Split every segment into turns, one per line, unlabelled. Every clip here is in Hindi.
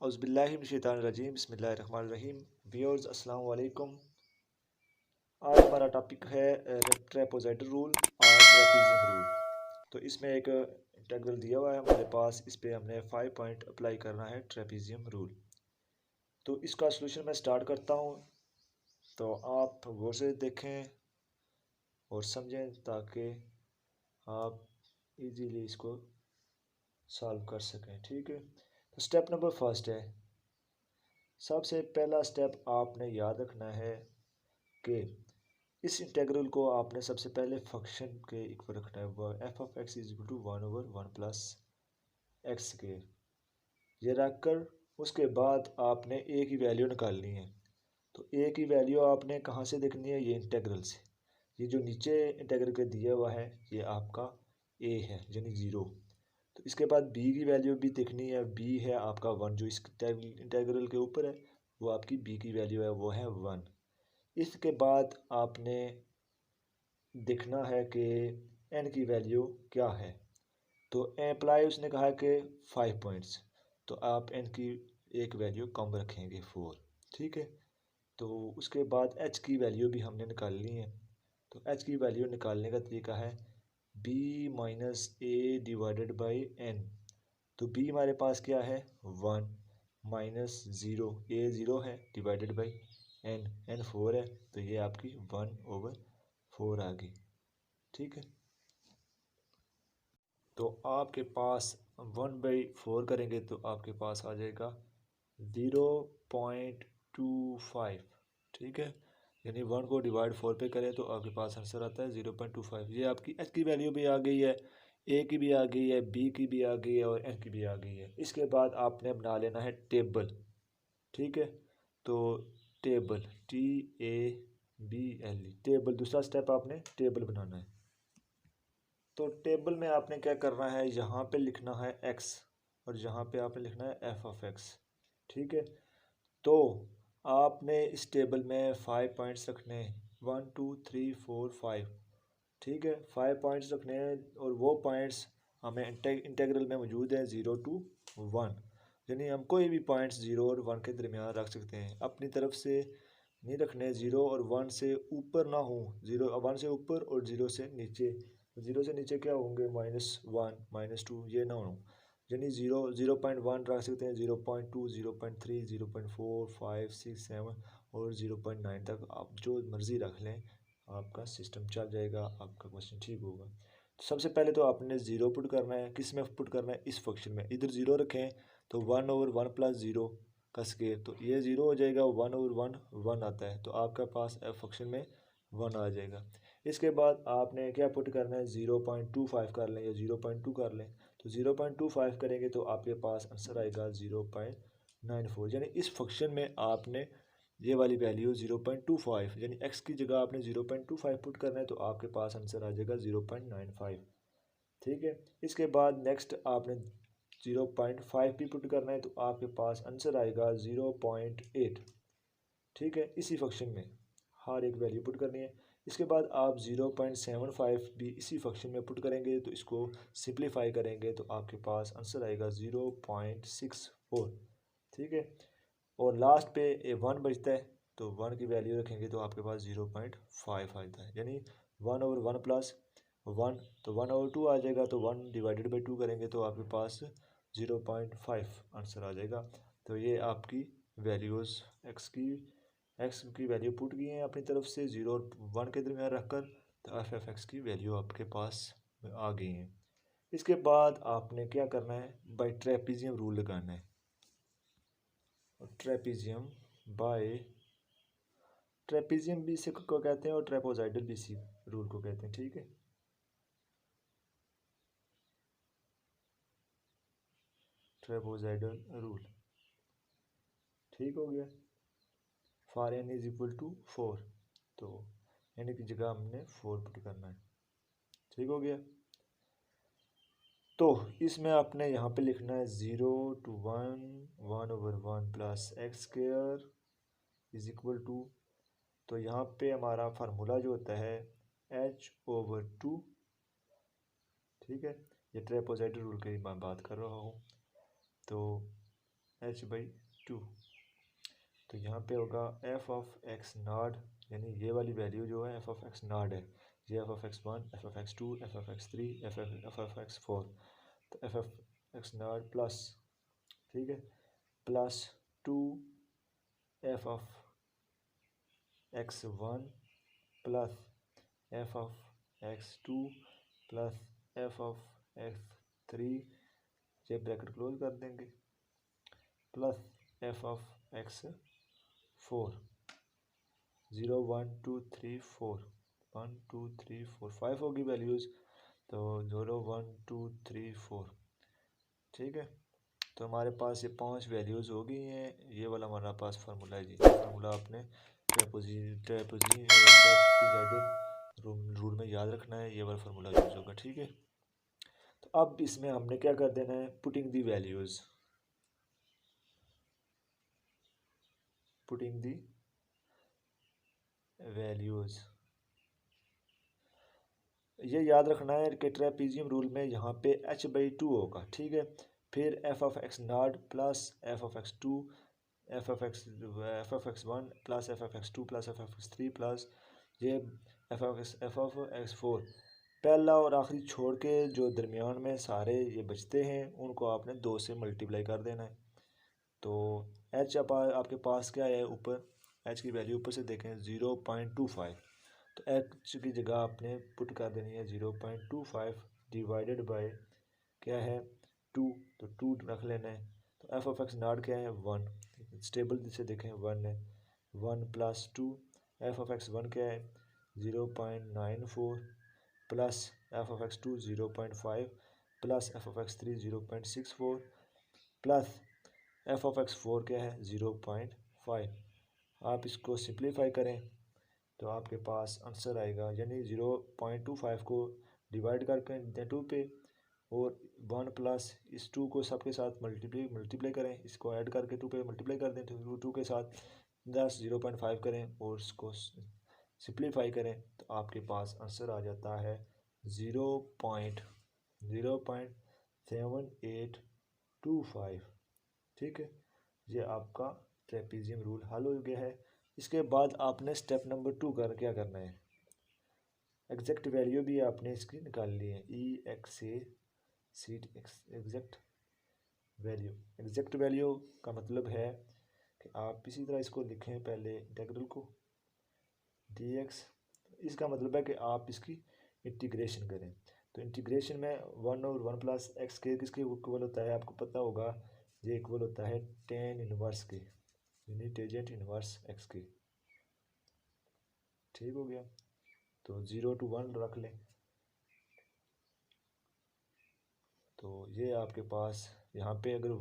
औज़ुबिल्लाहिमिनश्शैतानिर्रजीम बिस्मिल्लाहिर्रहमानिर्रहीम। व्यूअर्स अस्सलाम वालेकुम। आज हमारा टॉपिक है ट्रेपेज़ॉइडल रूल और ट्रेपीजियम रूल। तो इसमें एक इंटीग्रल दिया हुआ है हमारे पास, इस पे हमने 5 पॉइंट अप्लाई करना है ट्रेपीजियम रूल। तो इसका सलूशन मैं स्टार्ट करता हूँ, तो आप गौर से देखें और समझें ताकि आप इजीली इसको सॉल्व कर सकें। ठीक है, तो स्टेप नंबर फर्स्ट है, सबसे पहला स्टेप आपने याद रखना है कि इस इंटीग्रल को आपने सबसे पहले फंक्शन के इक्वल रखना है, वह F of X is equal to 1/1 plus X square. ये रखकर उसके बाद आपने ए की वैल्यू निकालनी है। तो ए की वैल्यू आपने कहाँ से देखनी है? ये इंटीग्रल से। ये जो नीचे इंटीग्रल के दिया हुआ है ये आपका ए है, यानी 0। तो इसके बाद बी की वैल्यू भी देखनी है, बी है आपका 1, जो इस इंटीग्रल के ऊपर है वो आपकी बी की वैल्यू है, वो है 1। इसके बाद आपने देखना है कि एन की वैल्यू क्या है। तो अप्लाई उसने कहा कि 5 पॉइंट्स, तो आप एन की एक वैल्यू कम रखेंगे 4। ठीक है, तो उसके बाद एच की वैल्यू भी हमने निकालनी है। तो एच की वैल्यू निकालने का तरीका है B minus A divided by N. तो बी हमारे पास क्या है? 1 माइनस 0, ए 0 है, डिवाइडेड बाई एन 4 है, तो ये आपकी 1/4 आ गई। ठीक है, तो आपके पास 1/4 करेंगे तो आपके पास आ जाएगा 0.25। ठीक है, यानी 1 को डिवाइड 4 पे करें तो आपके पास आंसर आता है 0.25। ये आपकी एच की वैल्यू भी आ गई है, ए की भी आ गई है, बी की भी आ गई है और एन की भी आ गई है। इसके बाद आपने बना लेना है टेबल। ठीक है, तो टेबल TABLE टेबल, दूसरा स्टेप आपने टेबल बनाना है। तो टेबल में आपने क्या करना है, यहाँ पे लिखना है x और यहाँ पे आपने लिखना है एफ ऑफ एक्स। ठीक है, तो आपने इस टेबल में 5 पॉइंट्स रखने हैं, 1 2 3 4 5। ठीक है, 5 पॉइंट्स रखने हैं और वो पॉइंट्स हमें इंटीग्रल में मौजूद है 0 to 1, यानी हम कोई भी पॉइंट्स 0 और 1 के दरमियान रख सकते हैं। अपनी तरफ से नहीं रखने, 0 और 1 से ऊपर ना हो, 1 से ऊपर और 0 से नीचे। 0 से नीचे क्या होंगे? -1 -2, ये ना हो, यानी 0.1 रख सकते हैं, 0.2 0.3 0.4 5 6 7 और 0.9 तक आप जो मर्ज़ी रख लें, आपका सिस्टम चल जाएगा, आपका क्वेश्चन ठीक होगा। तो सबसे पहले तो आपने 0 पुट करना है, किस में पुट करना है? इस फंक्शन में। इधर 0 रखें तो 1/1 प्लस 0 का स्क्वायर, तो ये 0 हो जाएगा, 1/1 1 आता है, तो आपका पास फंक्शन में 1 आ जाएगा। इसके बाद आपने क्या पुट करना है? 0.25 कर लें या 0.2 कर लें, तो 0.25 करेंगे तो आपके पास आंसर आएगा 0.94। यानी इस फंक्शन में आपने ये वाली वैल्यू 0.25, यानी x की जगह आपने 0.25 पुट करना है, तो आपके पास आंसर आ जाएगा 0.95। ठीक है, इसके बाद नेक्स्ट आपने 0.5 भी पुट करना है, तो आपके पास आंसर आएगा 0.8। ठीक है, इसी फंक्शन में हर एक वैल्यू पुट करनी है। इसके बाद आप 0.75 भी इसी फंक्शन में पुट करेंगे, तो इसको सिंप्लीफाई करेंगे तो आपके पास आंसर आएगा 0.64। ठीक है, और लास्ट पे 1 बचता है, तो 1 की वैल्यू रखेंगे तो आपके पास 0.5 आता है, यानी 1/1 प्लस 1, तो 1/2 आ जाएगा, तो 1 डिवाइडेड बाई 2 करेंगे तो आपके पास 0.5 आंसर आ जाएगा। तो ये आपकी वैल्यूज़ एक्स की वैल्यू पुट की हैं अपनी तरफ से 0 और 1 के दरमियान रखकर, तो एफ एफ एक्स की वैल्यू आपके पास आ गई हैं। इसके बाद आपने क्या करना है? बाई ट्रेपीजियम रूल लगाना है। ट्रेपीजियम बाय ट्रेपीजियम भी इसी को कहते हैं और ट्रेपोजाइडल भी इसी रूल को कहते हैं। ठीक है, ट्रेपोजाइडल रूल ठीक हो गया। For N is equal to 4, तो एन की जगह हमने 4 पुट करना है। ठीक हो गया, तो इसमें आपने यहाँ पे लिखना है 0 to 1 1/1 plus X square is equal to, तो यहाँ पे हमारा फार्मूला जो होता है h/2। ठीक है, ये ट्रेपोजाइडल रूल की मैं बात कर रहा हूँ। तो h/2। तो यहाँ पे होगा एफ ऑफ एक्स नॉट, यानी ये वाली वैल्यू जो है एफ ऑफ एक्स नॉट है, ये F of x 1, F of x 2, F of x 3, F of x 4। तो F of x not plus, ठीक है, plus 2 F of x 1 plus F of x 2 plus F of x 3, ये ब्रैकेट क्लोज कर देंगे, प्लस एफ ऑफ एक्स 4। 0 1 2 3 4, 1 2 3 4 5 होगी वैल्यूज़, तो 0 1 2 3 4, ठीक है। तो हमारे पास ये 5 वैल्यूज़ हो गई हैं। ये वाला हमारा पास फार्मूला है जी। फार्मूला आपने ट्रेपेज़ोइडल रूल में याद रखना है, ये वाला फार्मूला यूज़ होगा, ठीक है। तो अब इसमें हमने क्या कर देना है, पुटिंग दी वैल्यूज़, पुटिंग दी वैल्यूज़, ये याद रखना है कि ट्रेपेजियम रूल में यहाँ पे h/2 होगा, ठीक है। फिर F of x not plus F of x 2, F of x 1 plus F of x 2 plus F of x 3 plus ये एफ ऑफ एक्स 4। पहला और आखिरी छोड़ के जो दरमियान में सारे ये बचते हैं उनको आपने 2 से मल्टीप्लाई कर देना है। तो एच आपके पास क्या है, ऊपर एच की वैल्यू ऊपर से देखें 0.25, तो एच की जगह आपने पुट कर देनी है 0.25 डिवाइडेड बाय क्या है 2, तो 2 रख लेना है। तो एफ ऑफ एक्स नॉट क्या है 1, स्टेबल से देखें 1 है, 1 प्लस 2, एफ ऑफ एक्स 1 क्या है 0.94 plus F of x 2 0.5 plus F of x 3 0.64 plus F of x 4 क्या है 0.5। आप इसको सिंप्लीफाई करें तो आपके पास आंसर आएगा, यानी 0.25 को डिवाइड करके 2 पे और 1 प्लस इस 2 को सबके साथ मल्टीप्लाई करें, इसको ऐड करके 2 पे मल्टीप्लाई कर दें तो 2 के साथ 0.5 करें और इसको सिंप्लीफाई करें तो आपके पास आंसर आ जाता है 0.7825, ठीक है। ये आपका ट्रेपेजियम रूल हल हो गया है। इसके बाद आपने स्टेप नंबर 2 कर क्या करना है, एग्जैक्ट वैल्यू भी आपने इसकी निकालनी है, ई एक्स ए सीट एग्जैक्ट वैल्यू। एग्जैक्ट वैल्यू का मतलब है कि आप इसी तरह इसको लिखें, पहले इंटीग्रल को डी एक्स, इसका मतलब है कि आप इसकी इंटीग्रेशन करें। तो इंटीग्रेशन में 1 और 1 प्लस एक्स के किसके इक्वल होता है, आपको पता होगा, ये इक्वल होता है टेन इनवर्स के, यानी टेंजेंट इनवर्स एक्स के, ठीक हो गया। तो 0 to 1 रख लें, तो ये आपके पास यहाँ पे अगर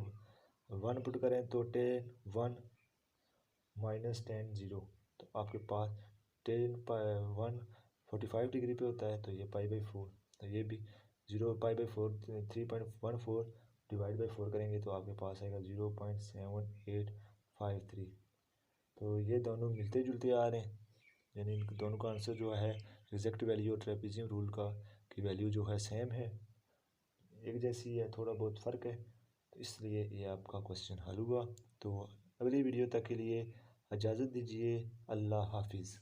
1 पुट करें तो 10 1 माइनस 10 0, तो आपके पास 1 45 डिग्री पे होता है, तो ये π/4, तो ये भी 0 π/4 3.14 डिवाइड बाई 4 करेंगे तो आपके पास आएगा 0.7853। तो ये दोनों मिलते जुलते आ रहे हैं, यानी इन दोनों का आंसर जो है एग्जैक्ट वैल्यू और ट्रेपेजियम रूल का की वैल्यू जो है सेम है, एक जैसी है, थोड़ा बहुत फ़र्क है, तो इसलिए ये आपका क्वेश्चन हल हुआ। तो अगली वीडियो तक के लिए इजाज़त दीजिए, अल्लाह हाफिज़।